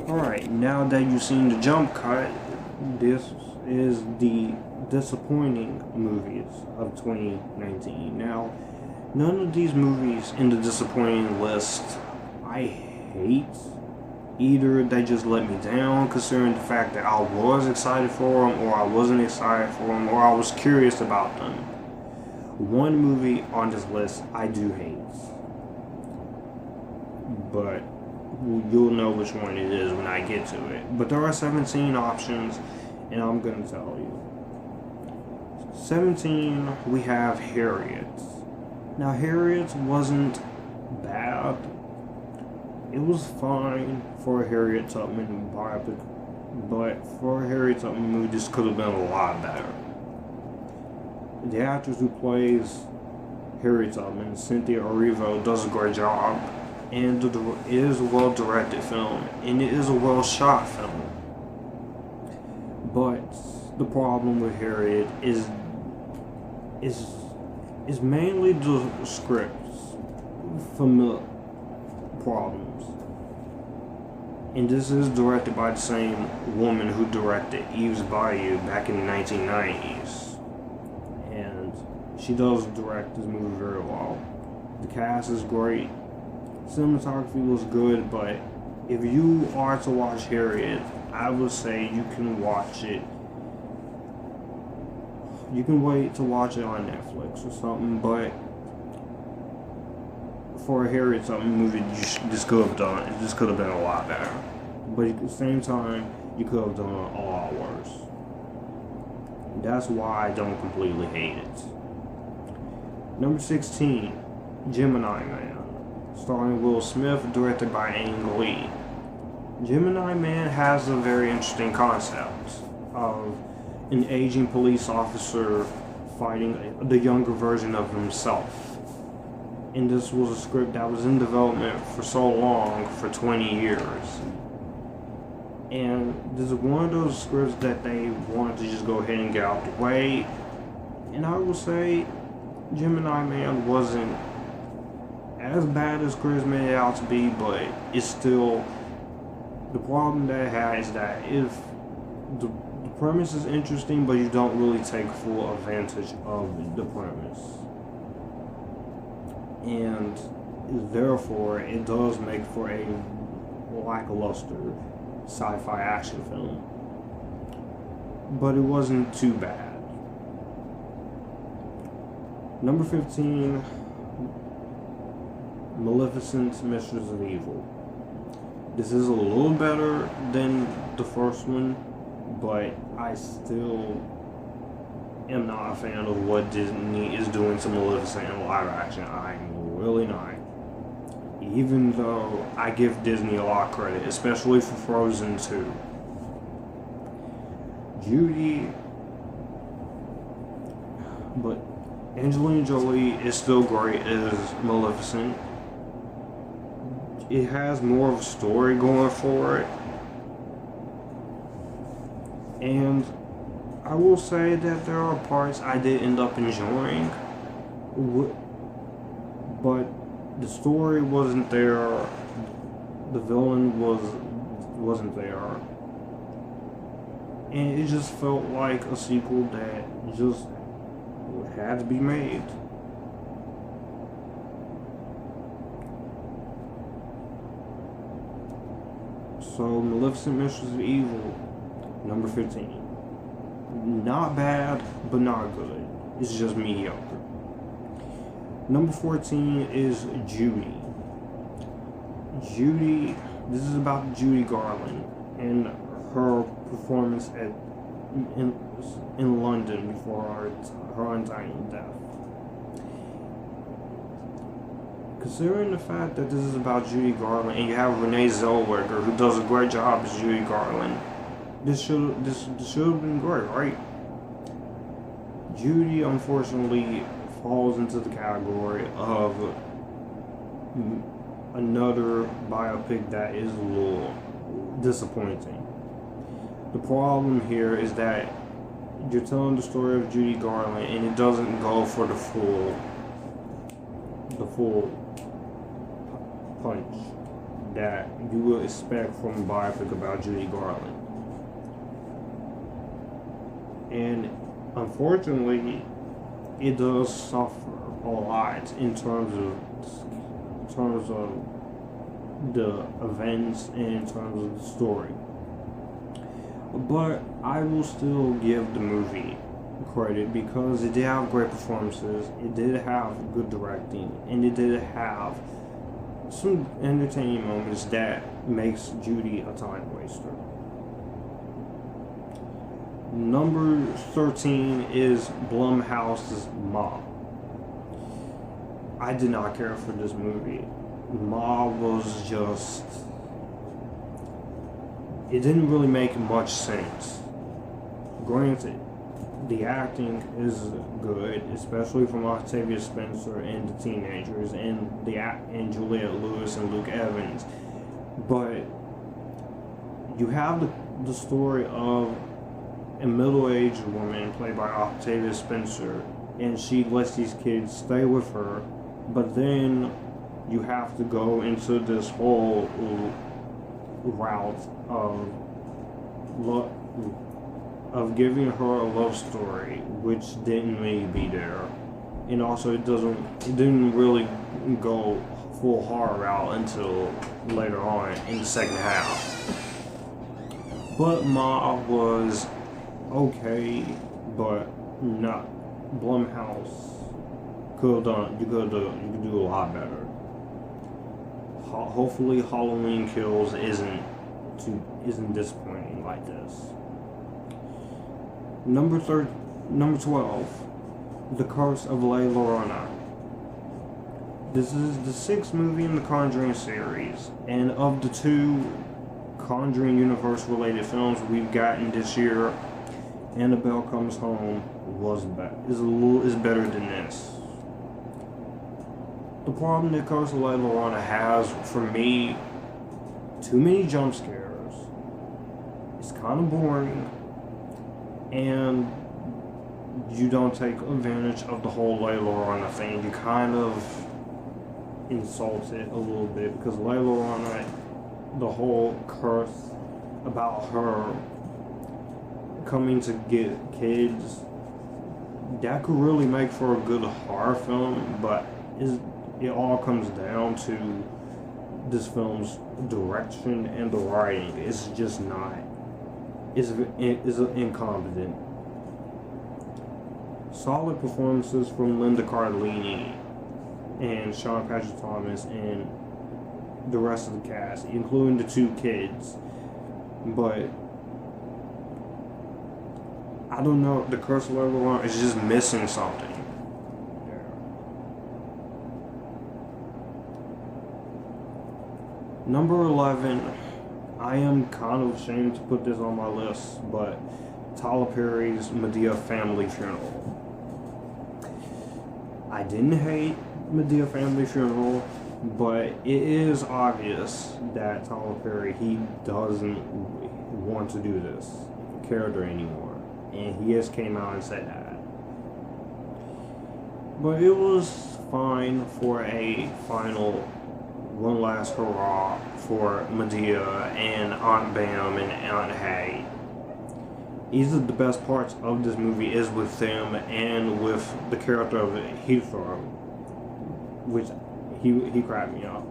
Alright, now that you've seen the jump cut, this is the disappointing movies of 2019. Now, none of these movies in the disappointing list I hate. Either they just let me down considering the fact that I was excited for them, or I wasn't excited for them, or I was curious about them. One movie on this list I do hate, but you'll know which one it is when I get to it. But there are 17 options, and I'm going to tell you. 17, we have Harriet. Now, Harriet wasn't bad. It was fine for a Harriet Tubman biopic, but for a Harriet Tubman movie, this could have been a lot better. The actress who plays Harriet Tubman, Cynthia Erivo, does a great job, and it is a well-directed film, and it is a well-shot film. But the problem with Harriet is mainly the script's problems. And this is directed by the same woman who directed Eve's Bayou back in the 1990s. And she does direct this movie very well. The cast is great. Cinematography was good, but if you are to watch Harriet, I would say you can watch it. You can wait to watch it on Netflix or something, but for a Harriet Tubman movie, this could have been a lot better. But at the same time, you could have done it a lot worse. That's why I don't completely hate it. Number 16, Gemini Man, starring Will Smith, directed by Ang Lee. Gemini Man has a very interesting concept of an aging police officer fighting the younger version of himself. And this was a script that was in development for so long, for 20 years. And this is one of those scripts that they wanted to just go ahead and get out the way. And I will say, Gemini Man wasn't as bad as Chris made it out to be, but it's still, the problem that it had is that if the premise is interesting, but you don't really take full advantage of the premise. And therefore, it does make for a lackluster sci-fi action film. But it wasn't too bad. Number 15, Maleficent, Mistress of Evil. This is a little better than the first one, but I still am not a fan of what Disney is doing to Maleficent in live action. I'm really not. Even though I give Disney a lot of credit, especially for Frozen 2. Judy, but Angelina Jolie is still great as Maleficent. It has more of a story going for it. And I will say that there are parts I did end up enjoying, but the story wasn't there, the villain wasn't there, and it just felt like a sequel that just had to be made. So, Maleficent, Mistress of Evil, number 15. Not bad, but not good. It's just mediocre. Number 14 is Judy. Judy, this is about Judy Garland and her performance in London before her untimely death. Considering the fact that this is about Judy Garland and you have Renee Zellweger, who does a great job as Judy Garland, this should have been great, right? Judy, unfortunately, falls into the category of another biopic that is a little disappointing. The problem here is that you're telling the story of Judy Garland and it doesn't go for the full punch that you would expect from a biopic about Judy Garland. And unfortunately, it does suffer a lot in terms of the events and in terms of the story. But I will still give the movie credit because it did have great performances, it did have good directing, and it did have some entertaining moments that makes Judy a time waster. Number 13 is Blumhouse's Ma. I did not care for this movie. Ma was just... it didn't really make much sense. Granted, the acting is good, especially from Octavia Spencer and the teenagers, and Juliette Lewis and Luke Evans. But you have the story of a middle-aged woman played by Octavia Spencer, and she lets these kids stay with her, but then you have to go into this whole route of giving her a love story, which didn't really be there, and also it didn't really go full horror route until later on in the second half. But Ma was okay, but not. Blumhouse could do a lot better. Hopefully, Halloween Kills isn't disappointing like this. Number 12, The Curse of La Llorona. This is the 6th movie in the Conjuring series, and of the 2 Conjuring universe-related films we've gotten this year, Annabelle Comes Home is better than this. The problem that Curse of La Llorona has, for me, too many jump scares. It's kind of boring, and you don't take advantage of the whole La Llorona thing. You kind of insult it a little bit, because La Llorona, the whole curse about her coming to get kids, that could really make for a good horror film, but it all comes down to this film's direction and the writing. It's just not. It's incompetent. Solid performances from Linda Cardellini and Sean Patrick Thomas and the rest of the cast, including the 2 kids. But I don't know, The Curse of La Llorona is just missing something. Number 11, I am kind of ashamed to put this on my list, but Tyler Perry's Medea Family Funeral. I didn't hate Medea Family Funeral, but it is obvious that Tyler Perry, he doesn't want to do this character anymore, and he just came out and said that. But it was fine for a final one last hurrah for Medea and Aunt Bam and Aunt Hay. These are the best parts of this movie, is with them and with the character of Heathrow, which he cracked me up.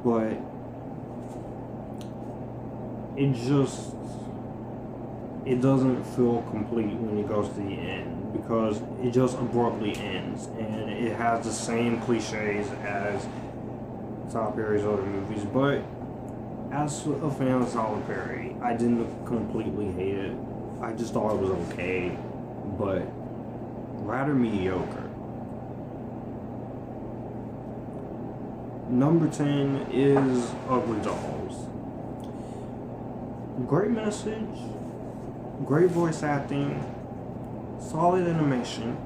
But it doesn't feel complete when it goes to the end, because it just abruptly ends, and it has the same cliches as Tyler Perry's other movies. But as a fan of Tyler Perry, I didn't completely hate it. I just thought it was okay, but rather mediocre. Number 10 is Ugly Dolls. Great message, great voice acting, solid animation,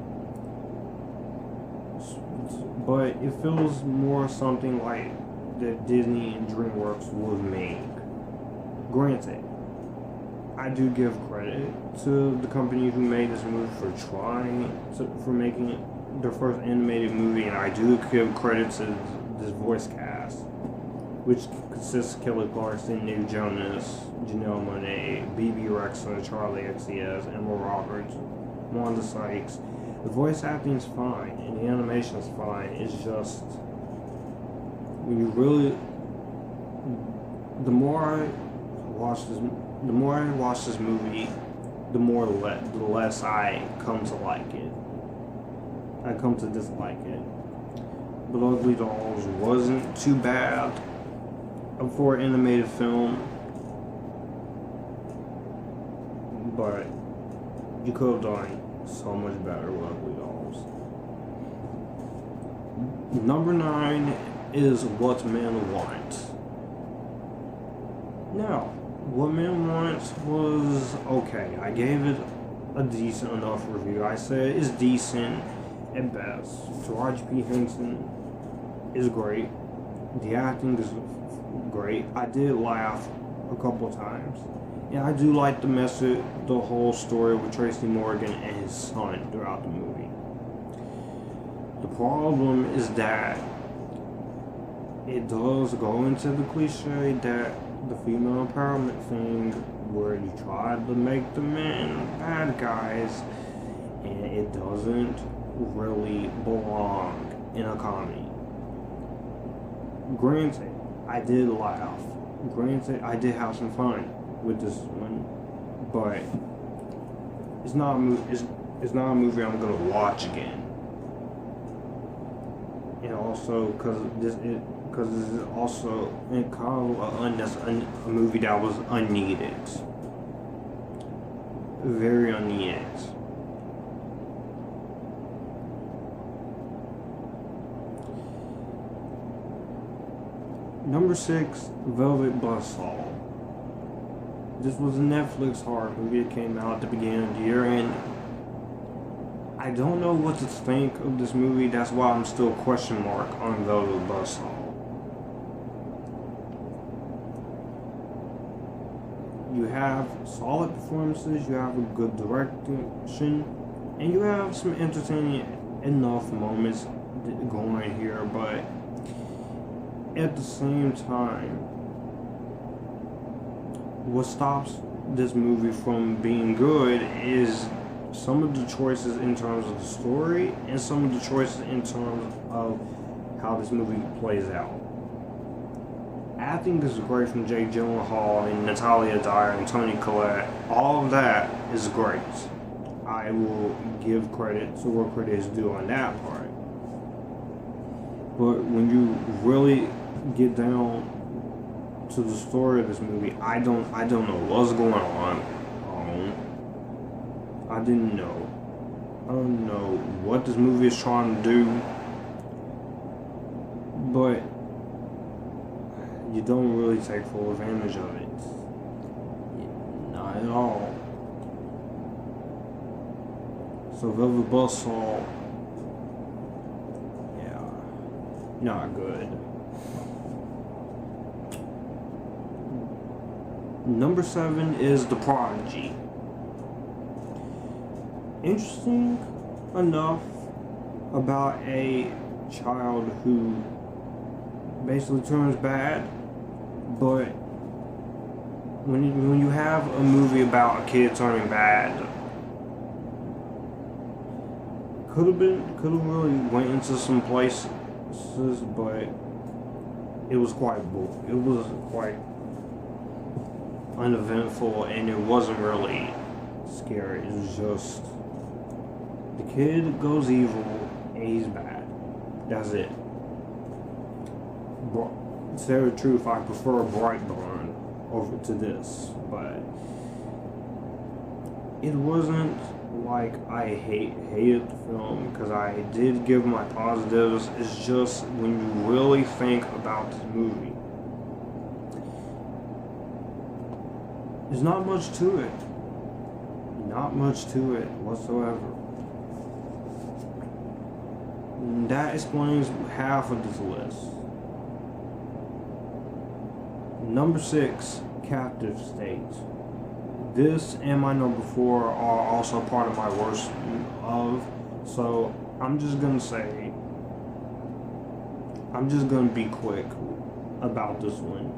but it feels more something like that Disney and DreamWorks would make. Granted, I do give credit to the company who made this movie for for making it their first animated movie, and I do give credit to this voice cast. which consists of Kelly Clarkson, Nick Jonas, Janelle Monáe, BB Rexa, Charlie XCS, Emma Roberts, Wanda Sykes. The voice acting is fine, and the animation is fine. It's just, when you really, the more I watch this movie, the less I come to like it. I come to dislike it. But Ugly Dolls wasn't too bad for an animated film, but you could have done so much better with Ugly Dolls. Number 9 is What Men Want. Now, What Men Want was okay. I gave it a decent enough review. I said it's decent at best. Taraji P. Henson is great. The acting is great. I did laugh a couple times. And I do like the message, the whole story with Tracy Morgan and his son throughout the movie. The problem is that it does go into the cliche that the female empowerment thing where you try to make the men bad guys, and it doesn't really belong in a comedy. Granted, I did laugh. Granted, I did have some fun with this one, but it's not a movie I'm gonna watch again. And also because this is also kind of a movie that was unneeded, very unneeded. Number 6, Velvet Buzzsaw. This was a Netflix horror movie that came out at the beginning of the year, and I don't know what to think of this movie. That's why I'm still question mark on Velvet Buzzsaw. You have solid performances, you have a good direction, and you have some entertaining enough moments going here, but at the same time, what stops this movie from being good is some of the choices in terms of the story and some of the choices in terms of how this movie plays out. Acting is great from Jake Gyllenhaal and Natalia Dyer and Toni Collette. All of that is great. I will give credit to where credit is due on that part. But when you really get down to the story of this movie, I don't know what's going on. I don't know what this movie is trying to do, but you don't really take full advantage of it. Not at all. So Velvet Buzzsaw, yeah, not good. Number 7 is The Prodigy. Interesting enough about a child who basically turns bad, but when you have a movie about a kid turning bad, could have really went into some places, but it was quite uneventful, and it wasn't really scary. It was just the kid goes evil and he's bad. That's it. To tell the truth, I prefer Brightburn over to this, but it wasn't like I hated the film, because I did give my positives. It's just when you really think about this movie, there's not much to it. Not much to it whatsoever. And that explains half of this list. Number 6, Captive State. This and my number 4 are also part of my worst of, so I'm just gonna be quick about this one.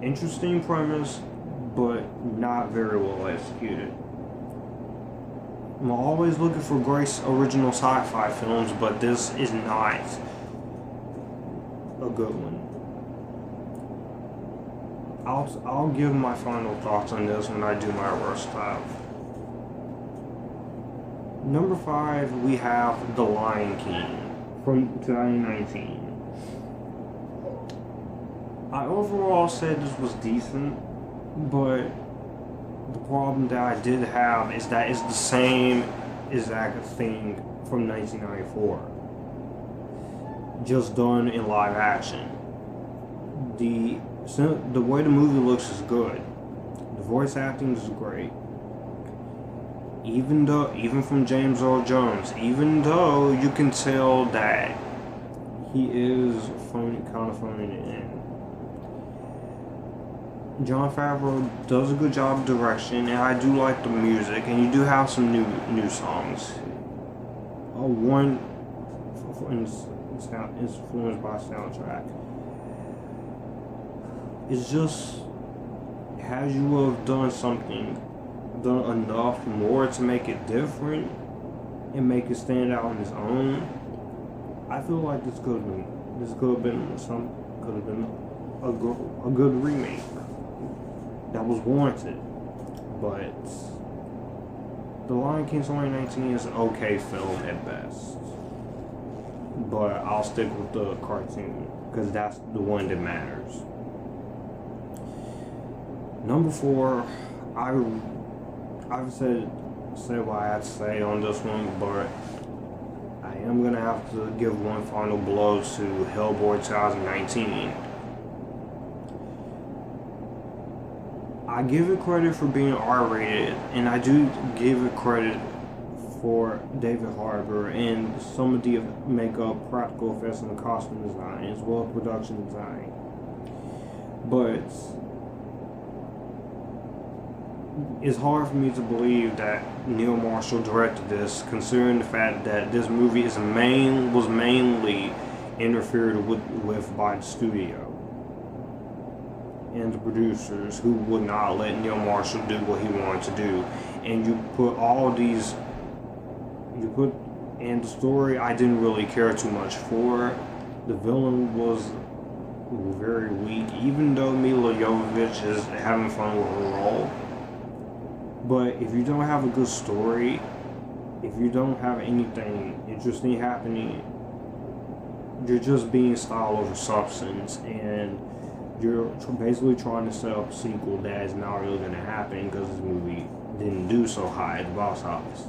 Interesting premise, but not very well executed. I'm always looking for great original sci-fi films, but this is not a good one. I'll give my final thoughts on this when I do my worst top. Number 5, we have The Lion King from 2019. I overall said this was decent, but the problem that I did have is that it's the same exact thing from 1994, just done in live action. The way the movie looks is good. The voice acting is great. Even from James Earl Jones, even though you can tell that he is kind of phoning it in. Jon Favreau does a good job of direction, and I do like the music, and you do have some new songs. One influenced by soundtrack. It's just, had you have done enough more to make it different and make it stand out on its own, I feel like this could have been a good remake that was warranted. But The Lion King 2019 is an okay film at best, but I'll stick with the cartoon because that's the one that matters. Number 4, I've said what I had to say on this one, but I am gonna have to give one final blow to Hellboy 2019. I give it credit for being R-rated, and I do give it credit for David Harbour and some of the makeup, practical effects, and the costume design, as well as production design. But it's hard for me to believe that Neil Marshall directed this, considering the fact that this movie was mainly interfered with by the studio and the producers, who would not let Neil Marshall do what he wanted to do. And and the story I didn't really care too much for. The villain was very weak, even though Mila Jovovich is having fun with her role. But if you don't have a good story, if you don't have anything interesting happening, you're just being style over substance, and you're basically trying to set up a sequel that is not really going to happen because this movie didn't do so high at the box office.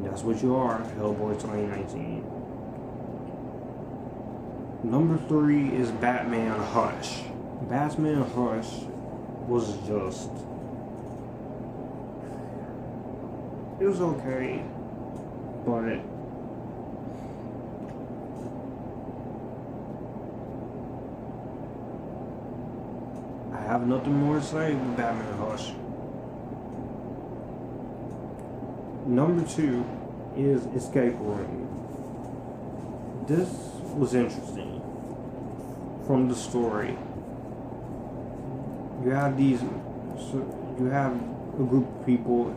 That's what you are, Hellboy 2019. Number 3 is Batman Hush. Batman Hush was just... it was okay, but I have nothing more to say with Batman Hush. Number 2 is Escape Room. This was interesting from the story. You have a group of people,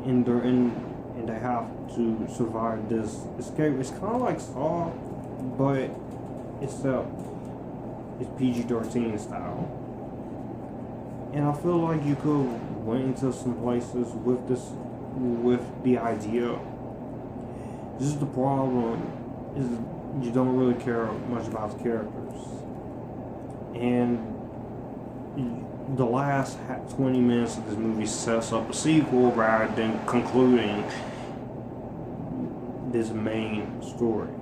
and they have to survive this escape. It's kind of like Saw, but it's PG-13 style. And I feel like you could went into some places with the idea. This is the problem, is you don't really care much about the characters. And the last 20 minutes of this movie sets up a sequel rather than concluding this main story,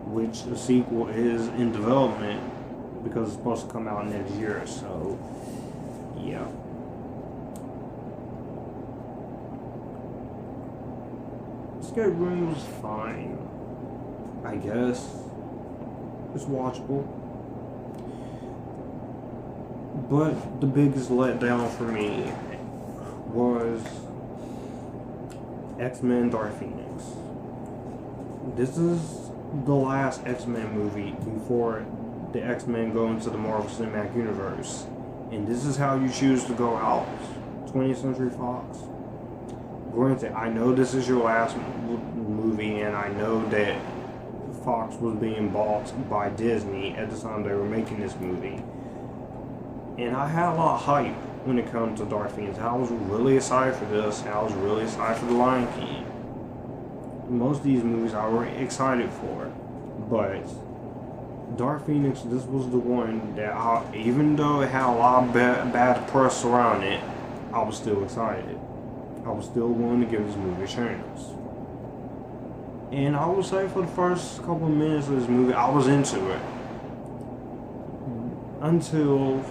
which the sequel is in development because it's supposed to come out next year. So yeah, Escape Room was fine, I guess. It's watchable. But the biggest letdown for me was X-Men Dark Phoenix. This is the last X-Men movie before the X-Men go into the Marvel Cinematic Universe. And this is how you choose to go out. 20th Century Fox. Granted, I know this is your last movie, and I know that Fox was being bought by Disney at the time they were making this movie. And I had a lot of hype when it comes to Dark Phoenix. I was really excited for this, and I was really excited for The Lion King. Most of these movies I was excited for, but Dark Phoenix, this was the one that, even though it had a lot of bad press around it, I was still excited. I was still willing to give this movie a chance. And I would say for the first couple of minutes of this movie, I was into it. Until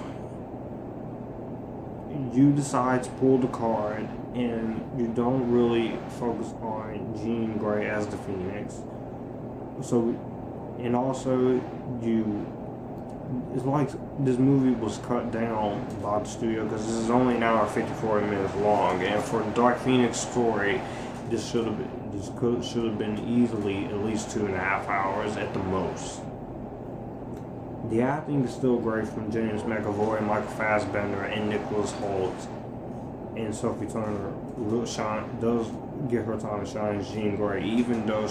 you decide to pull the card and you don't really focus on Jean Grey as the Phoenix. So, and also it's like this movie was cut down by the studio because this is only an hour and 54 minutes long, and for the Dark Phoenix story, this should have been easily at least 2.5 hours at the most. The acting is still great from James McAvoy, Michael Fassbender, and Nicholas Hoult, and Sophie Turner does get her time to shine as Jean Grey, even though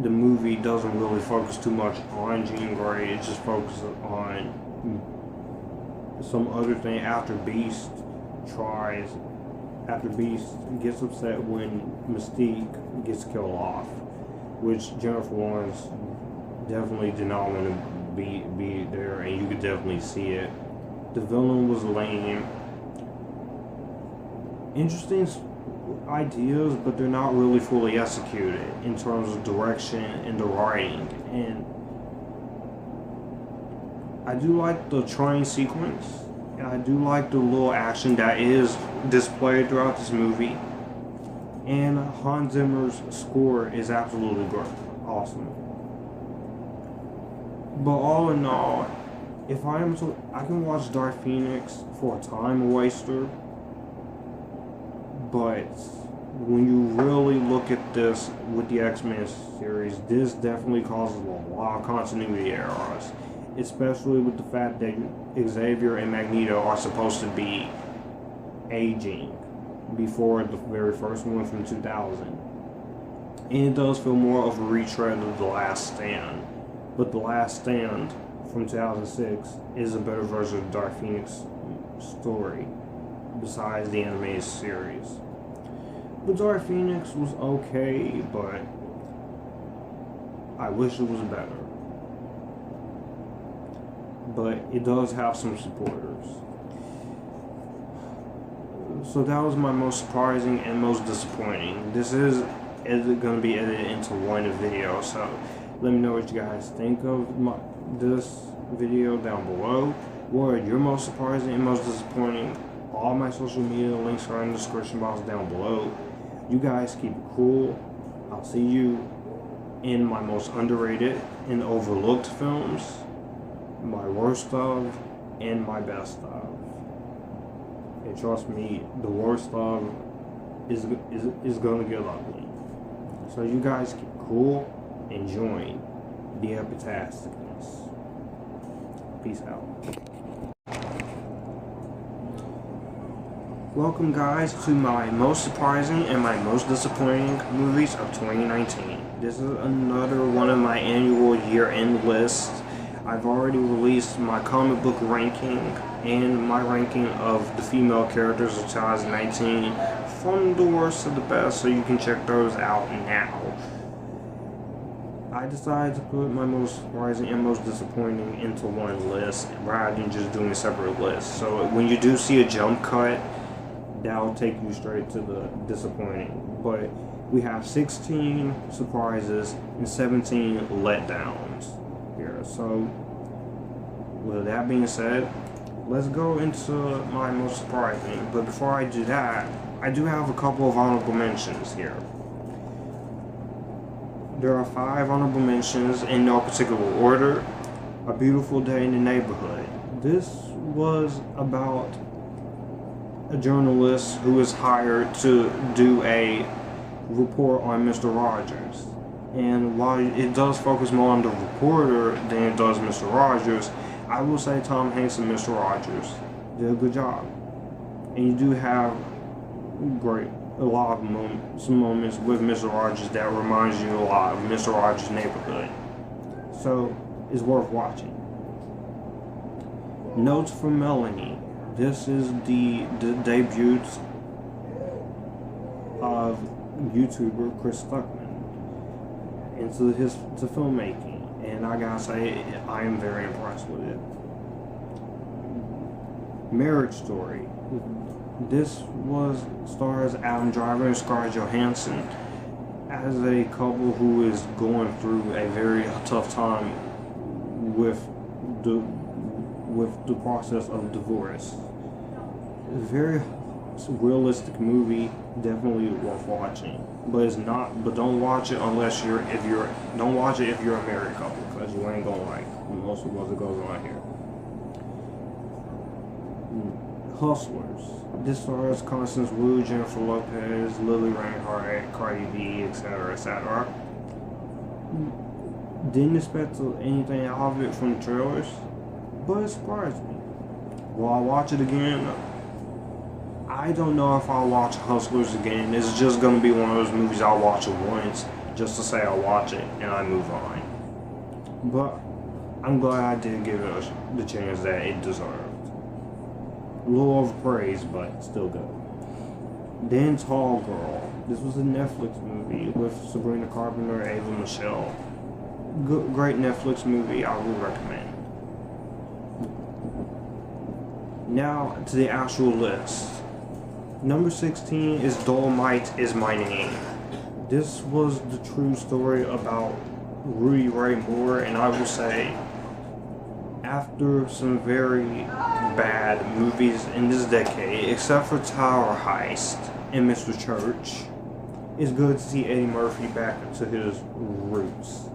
the movie doesn't really focus too much on Jean Grey. It just focuses on some other thing after Beast gets upset when Mystique gets killed off, which Jennifer Lawrence definitely did not want to be there, and you could definitely see it. The villain was lame. Interesting ideas, but they're not really fully executed in terms of direction and the writing. And I do like the train sequence, and I do like the little action that is displayed throughout this movie. And Hans Zimmer's score is absolutely great, awesome. But all in all, I can watch Dark Phoenix for a time waster. But when you really look at this with the X-Men series, this definitely causes a lot of continuity errors, especially with the fact that Xavier and Magneto are supposed to be aging before the very first one from 2000. And it does feel more of a retread of The Last Stand. But The Last Stand from 2006 is a better version of Dark Phoenix story, besides the animated series. But Dark Phoenix was okay, but I wish it was better. But it does have some supporters. So that was my most surprising and most disappointing. This is going to be edited into one video, so let me know what you guys think of this video down below. What are your most surprising and most disappointing? All my social media links are in the description box down below. You guys keep it cool. I'll see you in my most underrated and overlooked films, my worst of, and my best of. And trust me, the worst of is gonna get ugly. So you guys keep cool and join the Epictasticness. Peace out. Welcome guys to my most surprising and my most disappointing movies of 2019. This is another one of my annual year-end lists. I've already released my comic book ranking and my ranking of the female characters of 2019 from the worst to the best, so you can check those out now. I decided to put my most surprising and most disappointing into one list rather than just doing separate lists. So when you do see a jump cut, that'll take you straight to the disappointing. But we have 16 surprises and 17 letdowns here. So with that being said, let's go into my most surprising. But before I do that, I do have a couple of honorable mentions here. There are 5 honorable mentions in no particular order. A Beautiful Day in the Neighborhood. This was about a journalist who was hired to do a report on Mr. Rogers. And while it does focus more on the reporter than it does Mr. Rogers, I will say Tom Hanks and Mr. Rogers did a good job. And you do have a lot of some moments with Mr. Rogers that reminds you a lot of Mr. Rogers' Neighborhood. So it's worth watching. Notes from Melanie. This is the debut of YouTuber Chris Stuckman to filmmaking, and I gotta say I am very impressed with it. Marriage Story. This stars Adam Driver and Scarlett Johansson as a couple who is going through a very tough time with the process of divorce. Very realistic movie, definitely worth watching. But don't watch it don't watch it if you're a married couple, because you ain't gonna like most of what goes on here. Hustlers. This stars Constance Wu, Jennifer Lopez, Lily Reinhart, Cardi B, etc., etc. Didn't expect anything out of it from the trailers, but it surprised me. Will I watch it again? I don't know if I'll watch Hustlers again. It's just going to be one of those movies I'll watch it once, just to say I'll watch it, and I move on. But I'm glad I did give it the chance that it deserved. A little overpraised, but still good. Then Tall Girl. This was a Netflix movie with Sabrina Carpenter and Ava Michelle. Great Netflix movie, I would recommend. Now to the actual list. Number 16 is Dolemite Is My Name. This was the true story about Rudy Ray Moore, and I will say, after some very bad movies in this decade, except for Tower Heist and Mr. Church, it's good to see Eddie Murphy back to his roots.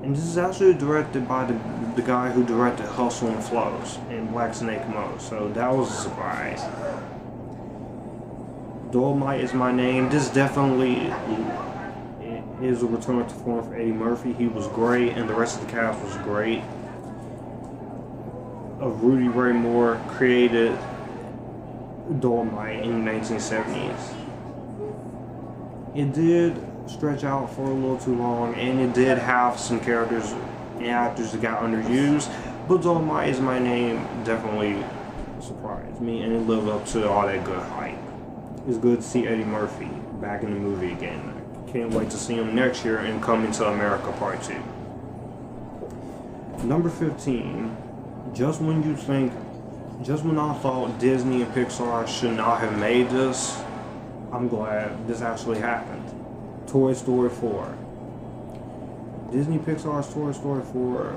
And this is actually directed by the guy who directed Hustle and Flows and Black Snake Moan, so that was a surprise. Dolemite Is My Name. This definitely is a return to form for Eddie Murphy. He was great, and the rest of the cast was great. Rudy Ray Moore created Dolemite in the 1970s. It did stretch out for a little too long, and it did have some characters and actors that got underused, but Dolemite Is My Name definitely surprised me, and it lived up to all that good hype. It's good to see Eddie Murphy back in the movie again. Can't wait to see him next year in Coming to America Part 2. Number 15. Just when I thought Disney and Pixar should not have made this, I'm glad this actually happened. Toy Story 4. Disney Pixar's Toy Story 4.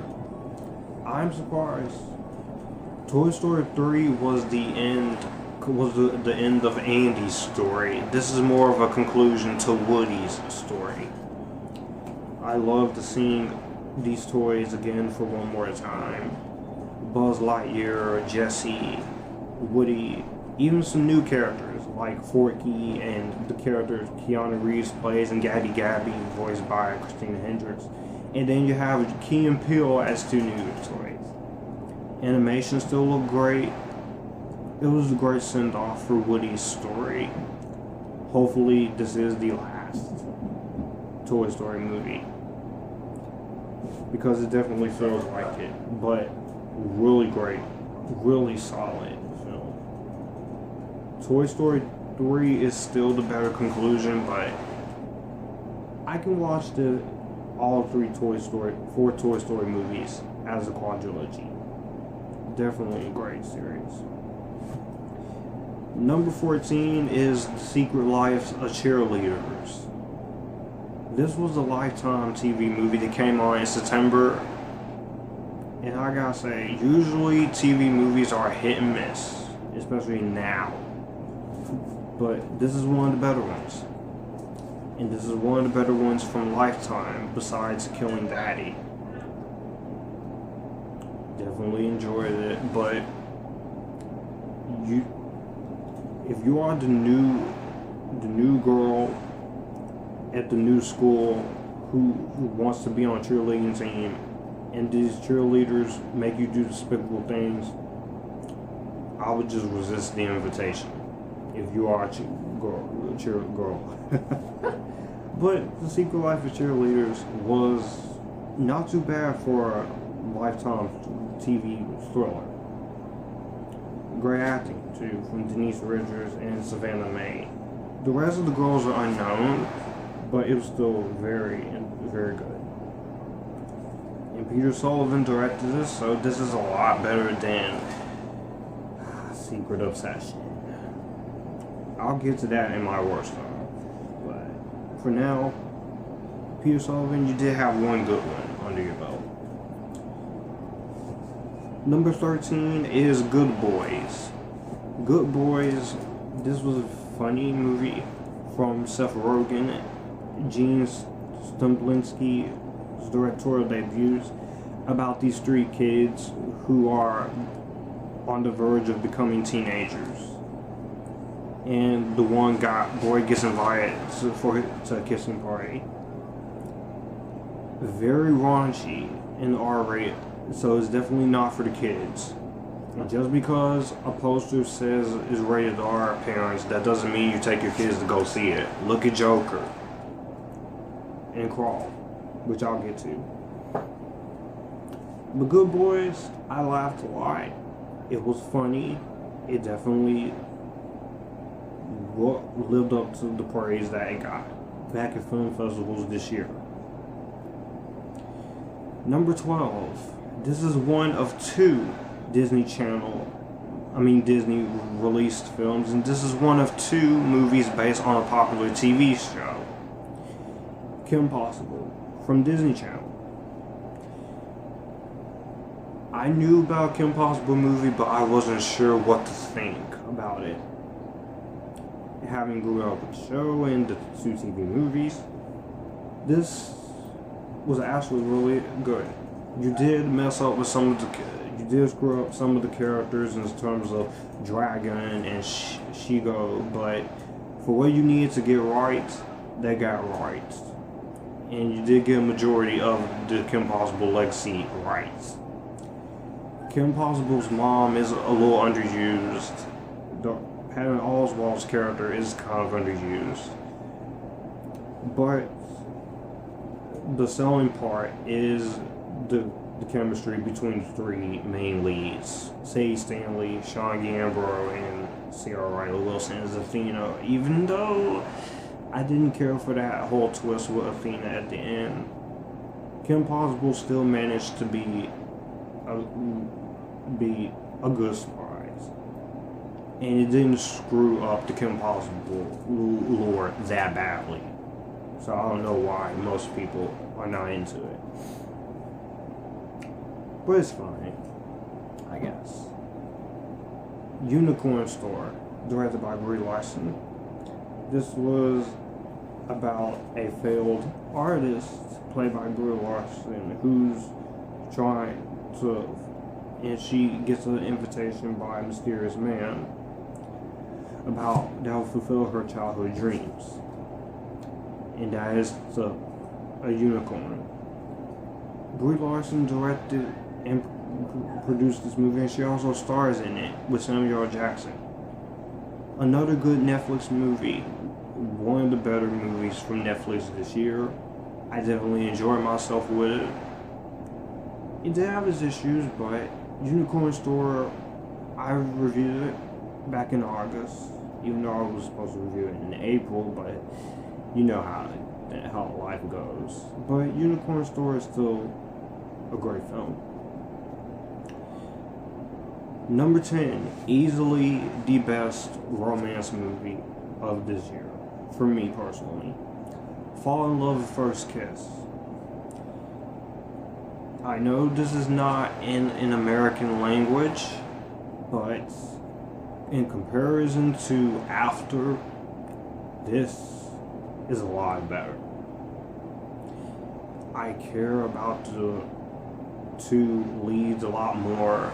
I'm surprised. Toy Story 3 was the end of Andy's story. This is more of a conclusion to Woody's story. I love to see these toys again for one more time. Buzz Lightyear, Jessie, Woody, even some new characters like Forky and the characters Keanu Reeves plays, and Gabby Gabby, voiced by Christina Hendricks. And then you have Key and Peele as two new toys. Animation still looked great. It was a great send-off for Woody's story. Hopefully this is the last Toy Story movie, because it definitely feels like it. But really great, really solid film. Toy Story 3 is still the better conclusion, but I can watch all four Toy Story movies as a quadrilogy. Definitely a great series. Number 14 is The Secret Life of Cheerleaders. This was a Lifetime TV movie that came on in September. And I gotta say, usually TV movies are hit and miss, especially now. But this is one of the better ones. And this is one of the better ones from Lifetime, besides Killing Daddy. Definitely enjoyed it, but if you are the new girl at the new school who wants to be on a cheerleading team, and these cheerleaders make you do despicable things, I would just resist the invitation if you are a cheer girl. But The Secret Life of Cheerleaders was not too bad for a Lifetime TV thriller. Great acting, too, from Denise Richards and Savannah Mae. The rest of the girls are unknown, but it was still very, very good. And Peter Sullivan directed this, so this is a lot better than Secret Obsession. I'll get to that in my worst time. But for now, Peter Sullivan, you did have one good one under your belt. Number 13 is Good Boys. Good Boys, this was a funny movie from Seth Rogen, Gene Stuplinski's directorial debuts about these three kids who are on the verge of becoming teenagers. And the one boy gets invited to a kissing party. Very raunchy and R-rated, so it's definitely not for the kids. And just because a poster says it's rated R, parents, that doesn't mean you take your kids to go see it. Look at Joker and Crawl, which I'll get to. But Good Boys, I laughed a lot. It was funny. It definitely lived up to the praise that it got back at film festivals this year. Number 12. This is one of two Disney released films, and this is one of two movies based on a popular TV show, Kim Possible, from Disney Channel. I knew about Kim Possible movie, but I wasn't sure what to think about it. Having grew up with the show and the two TV movies, this was actually really good. You did mess up with you did screw up some of the characters in terms of Dragon and Shigo, but for what you needed to get right, they got right. And you did get a majority of the Kim Possible legacy right. Kim Possible's mom is a little underused. Patton Oswalt's character is kind of underused. But the selling part is the chemistry between the three main leads. Sadie Stanley, Sean Gambro, and Ciara Riley Wilson as Athena, even though I didn't care for that whole twist with Athena at the end. Kim Possible still managed to be a good surprise. And it didn't screw up the Kim Possible lore that badly. So I don't know why most people are not into it. But it's fine, I guess. Unicorn Store, directed by Brie Larson. This was about a failed artist, played by Brie Larson, who's trying to, and she gets an invitation by a mysterious man that will fulfill her childhood dreams. And that is a unicorn. Brie Larson directed and produced this movie, and she also stars in it with Samuel L. Jackson. Another good Netflix movie. One of the better movies from Netflix this year. I definitely enjoyed myself with it. It did have its issues, but Unicorn Store, I reviewed it back in August, even though I was supposed to review it in April, but you know how life goes. But Unicorn Store is still a great film. Number 10, easily the best romance movie of this year, for me personally. Fall in Love at First Kiss. I know this is not in an American language, but in comparison to After, this is a lot better. I care about the two leads a lot more,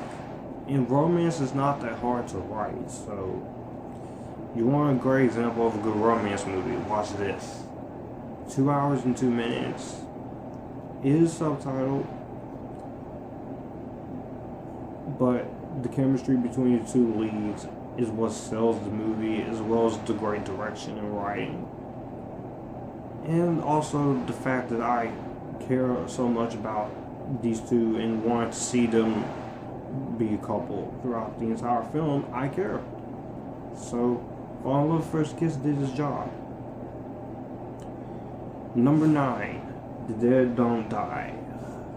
and romance is not that hard to write, so you want a great example of a good romance movie, watch this. 2 hours and 2 minutes. It is subtitled, but the chemistry between the two leads is what sells the movie, as well as the great direction and writing. And also the fact that I care so much about these two and want to see them be a couple throughout the entire film. I care. So, Fall in Love First Kiss did his job. Number 9, The Dead Don't Die.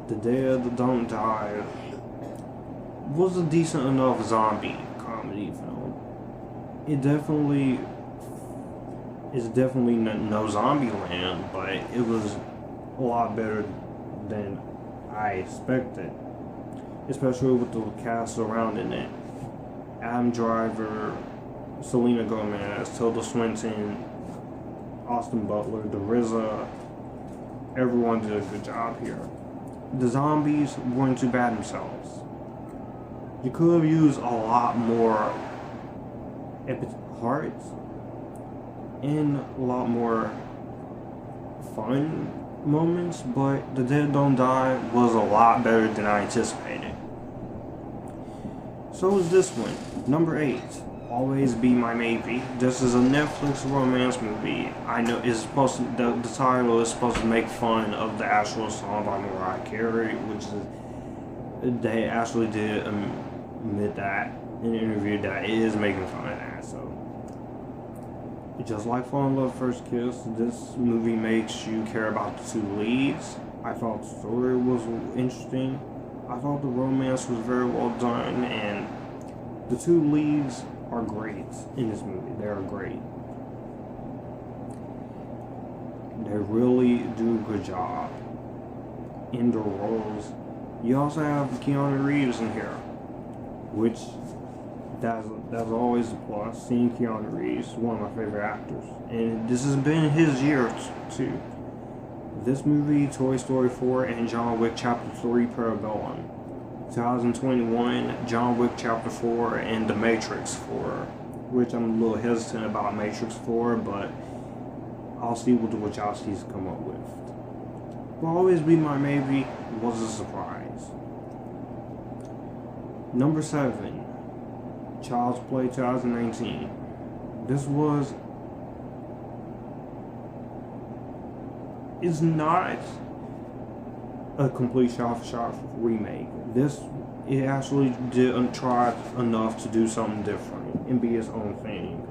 The Dead Don't Die was a decent enough zombie comedy film. It definitely is no zombie land, but it was a lot better than I expected, especially with the cast surrounding it. Adam Driver, Selena Gomez, Tilda Swinton, Austin Butler, the RZA. Everyone did a good job here. The zombies weren't too bad themselves. You could have used a lot more hearts and a lot more fun moments, but The Dead Don't Die was a lot better than I anticipated. So is this one. Number 8, Always Be My Maybe. This is a Netflix romance movie. I know it's supposed to, the title is supposed to make fun of the actual song by Mariah Carey, which is, they actually did admit that in an interview that it is making fun of that. So just like Fall in Love First Kiss, this movie makes you care about the two leads. I thought the story was interesting. I thought the romance was very well done, and the two leads are great in this movie. They are great. They really do a good job in their roles. You also have Keanu Reeves in here, which that's always a plus. Seeing Keanu Reeves, one of my favorite actors, and this has been his year too. This movie, Toy Story 4, and John Wick Chapter 3 Parabellum. 2021, John Wick Chapter 4 and The Matrix 4, which I'm a little hesitant about Matrix 4, but I'll see what the Wachowskis come up with. Will Always Be My Maybe was a surprise. Number 7, Child's Play 2019. It's not a complete shot-for-shot remake. It actually did try enough to do something different and be its own thing.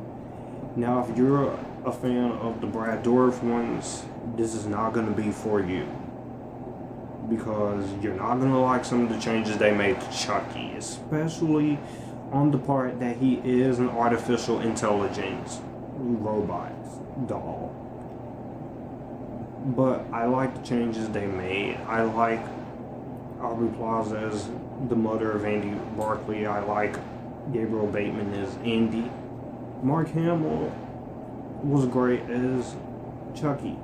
Now, if you're a fan of the Brad Dourif ones, this is not going to be for you, because you're not going to like some of the changes they made to Chucky, especially on the part that he is an artificial intelligence robot doll. But I like the changes they made. I like Aubrey Plaza as the mother of Andy Barkley. I like Gabriel Bateman as Andy. Mark Hamill was great as Chucky.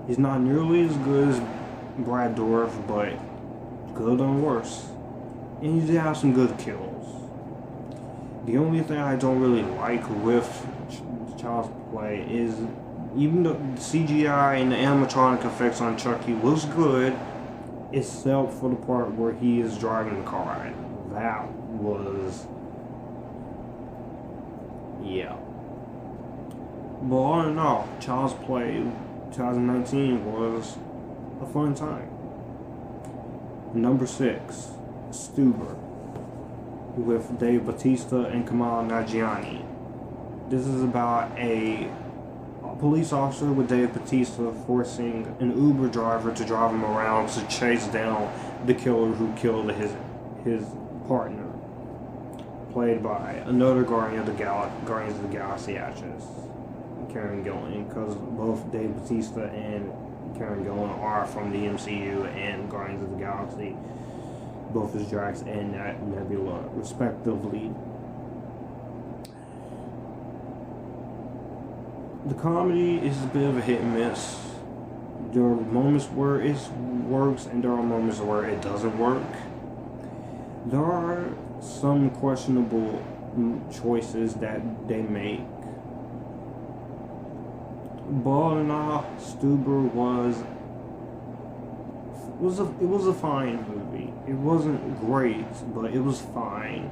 He's not nearly as good as Brad Dourif, but good on worse. And he did have some good kills. The only thing I don't really like with Child's Play is, even though the CGI and the animatronic effects on Chucky was good, except for the part where he is driving the car. That was, yeah. But all in all, Child's Play 2019 was a fun time. Number 6, Stuber, with Dave Bautista and Kamal Nanjiani. This is about a police officer with Dave Bautista forcing an Uber driver to drive him around to chase down the killer who killed his partner, played by another Guardians of the Galaxy actress, Karen Gillan, because both Dave Bautista and Karen Gillan are from the MCU and Guardians of the Galaxy, both as Drax and Nebula, respectively. The comedy is a bit of a hit and miss. There are moments where it works and there are moments where it doesn't work. There are some questionable choices that they make. but nah, Stuber it was a fine movie. It wasn't great, but it was fine.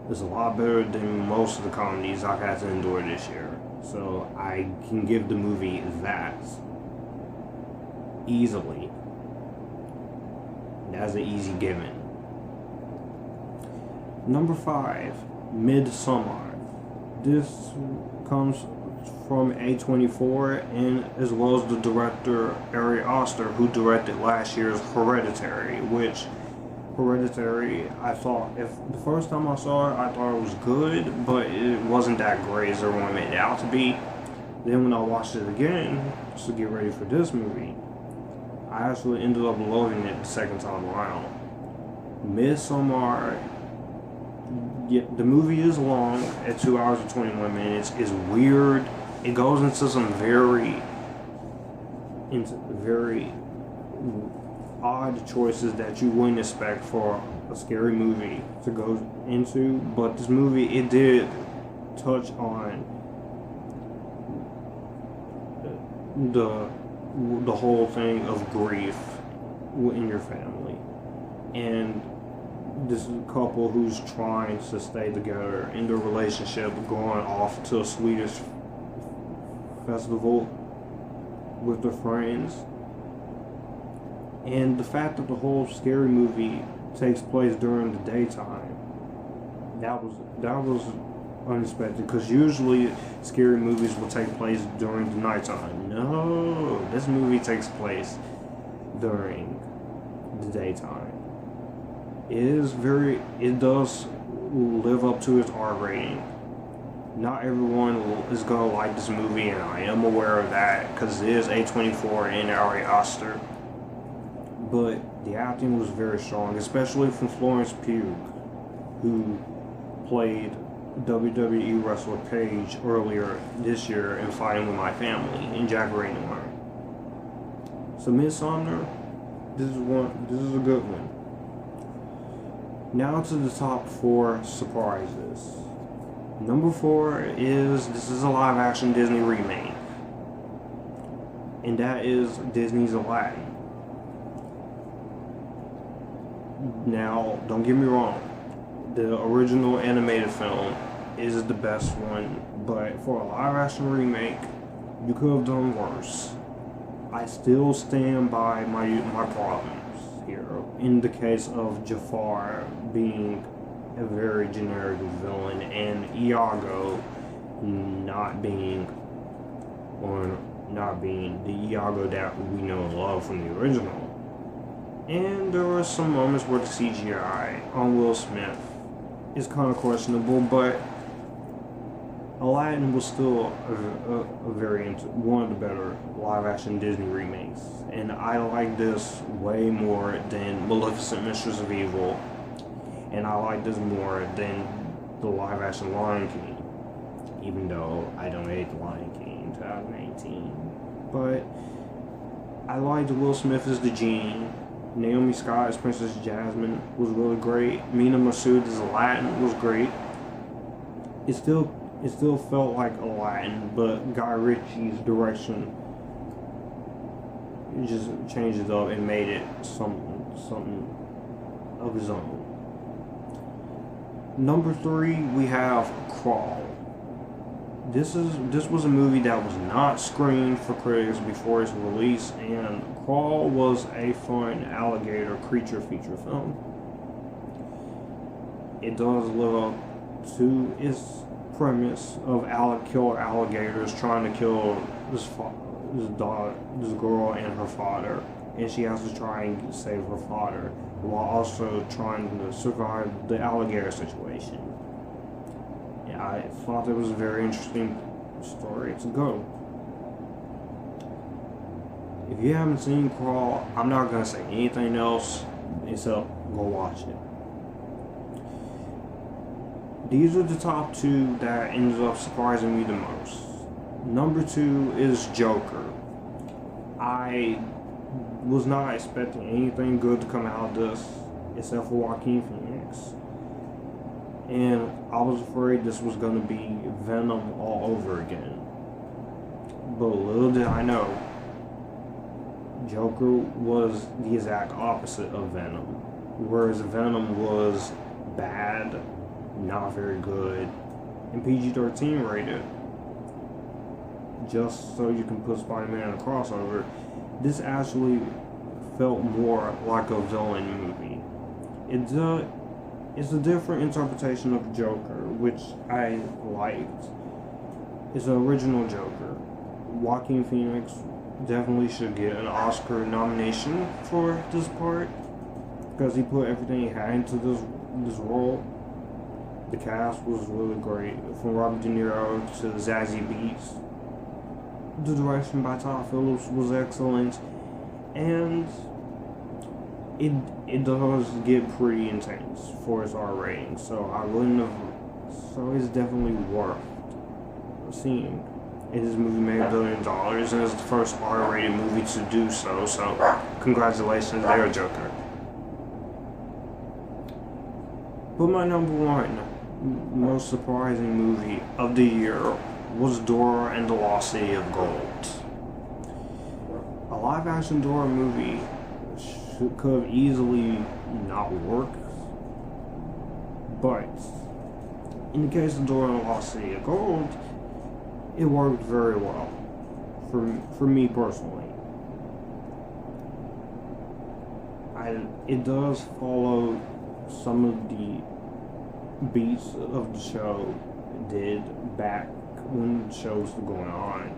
It's a lot better than most of the comedies I've had to endure this year. So I can give the movie that easily. That's an easy given. Number 5, Midsommar. This comes from A24 and as well as the director Ari Aster, who directed last year's Hereditary, which Hereditary, I thought, if the first time I saw it, I thought it was good, but it wasn't that great as everyone made it out to be. Then when I watched it again, just to get ready for this movie, I actually ended up loving it the second time around. Midsommar, yeah, the movie is long, at 2 hours and 21 minutes. It's weird. It goes into some very odd choices that you wouldn't expect for a scary movie to go into. But this movie, it did touch on the whole thing of grief in your family, and this couple who's trying to stay together in their relationship, going off to a Swedish festival with their friends. And the fact that the whole scary movie takes place during the daytime, that was unexpected, because usually scary movies will take place during the nighttime. No, this movie takes place during the daytime. It does live up to its R rating. Not everyone is gonna like this movie, and I am aware of that, because it is A24 and Ari Aster. But the acting was very strong, especially from Florence Pugh, who played WWE wrestler Paige earlier this year in Fighting With My Family in Jack Raynor. So Midsommar, this is a good one. Now to the top 4 surprises. Number 4 this is a live action Disney remake, and that is Disney's Aladdin. Now, don't get me wrong, the original animated film is the best one, but for a live action remake, you could have done worse. I still stand by my problems here. In the case of Jafar being a very generic villain, and Iago not being the Iago that we know and love from the original. And there were some moments where the CGI on Will Smith is kind of questionable, but Aladdin was still one of the better live-action Disney remakes, and I like this way more than Maleficent, Mistress of Evil, and I like this more than the live-action Lion King, even though I don't hate the Lion King in 2018. But I liked Will Smith as the genie. Naomi Scott as Princess Jasmine was really great. Mina Massoud as Aladdin was great. It still felt like Aladdin, but Guy Ritchie's direction just changed it up and made it something of his own. Number 3, we have Crawl. This was a movie that was not screened for critics before its release, and Crawl was a fun alligator creature feature film. It does live up to its premise of killer alligators trying to kill this girl and her father, and she has to try and save her father while also trying to survive the alligator situation. And I thought it was a very interesting story to go. If you haven't seen Crawl, I'm not going to say anything else except go watch it. These are the top 2 that ended up surprising me the most. Number 2 is Joker. I was not expecting anything good to come out of this except for Joaquin Phoenix. And I was afraid this was going to be Venom all over again. But little did I know, Joker was the exact opposite of Venom. Whereas Venom was bad, not very good, and PG-13 rated, just so you can put Spider-Man in a crossover, this actually felt more like a villain movie. It's a different interpretation of Joker, which I liked. It's an original Joker. Joaquin Phoenix definitely should get an Oscar nomination for this part, because he put everything he had into this role. The cast was really great, from Robert De Niro to Zazie Beetz. The direction by Todd Phillips was excellent, and it does get pretty intense for its R rating, so it's definitely worth seeing. This movie made $1 billion, and it's the first R-rated movie to do so, so congratulations there, Joker. But my number one most surprising movie of the year was Dora and the Lost City of Gold. A live-action Dora movie could have easily not worked, but in the case of Dora and the Lost City of Gold, it worked very well for me personally. It does follow some of the beats of the show did back when the show was going on,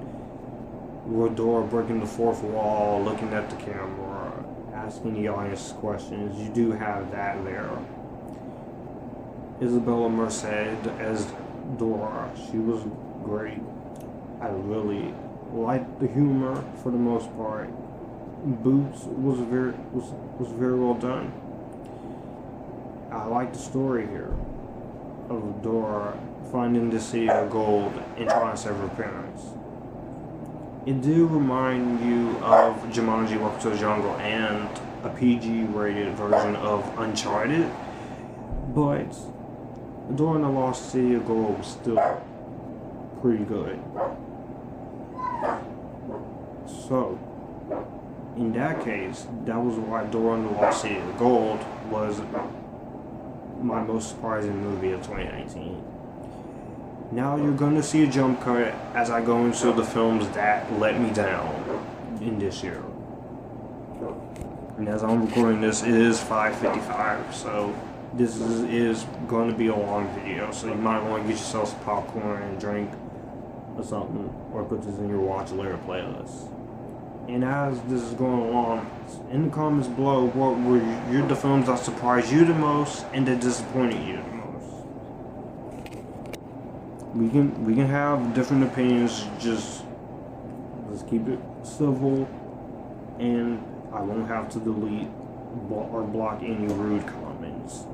with Dora breaking the fourth wall, looking at the camera, asking the audience questions. You do have that there. Isabella Merced as Dora, she was great. I really liked the humor for the most part. Boots was very well done. I like the story here of Dora finding the city of gold and trying to save her parents. It do remind you of Jumanji: Welcome to the Jungle and a PG-rated version of Uncharted, but Dora and the Lost City of Gold was still pretty good. So, in that case, that was why Dora and the Lost City of Gold was my most surprising movie of 2019. Now you're gonna see a jump cut as I go into the films that let me down in this year. And as I'm recording this, it is 5:55, so this is going to be a long video, so you might want to get yourself some popcorn and drink or something, or put this in your watch later playlist. And as this is going along, in the comments below, what were the films that surprised you the most and that disappointed you the most? We can have different opinions, just let's keep it civil, and I won't have to delete or block any rude comments.